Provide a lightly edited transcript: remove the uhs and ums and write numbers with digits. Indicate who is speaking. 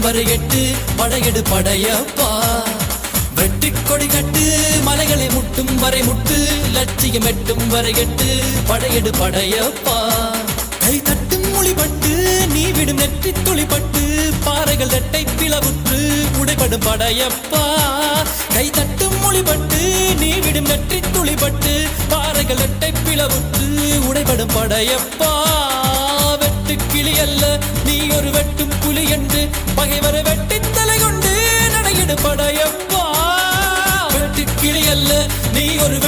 Speaker 1: வரை எட்டு படையெடு படையப்பா. வெட்டி கொடி கட்டு மலைகளை முட்டும் வரை முட்டு லட்சியம் எட்டும் வரை எட்டு படையெடு படையப்பா. கை தட்டும் மொழிபட்டு நீ விடும் நெற்றி துளிப்பட்டு பாறைகள் ரெட்டை பிளவுற்று உடைபடும் படையப்பா. கை தட்டும் மொழிபட்டு நீ விடும் நெற்றி துளிப்பட்டு பாறைகள் ரெட்டை பிளவுற்று உடைபடும் படையப்பா. வெட்டு கிளி அல்ல நீ ஒரு வெட்டும் புலி என்று பகைவரை வெட்டி தலை கொண்டு நடையிடு படையப்பா. வெட்டு கிளி அல்ல நீ ஒரு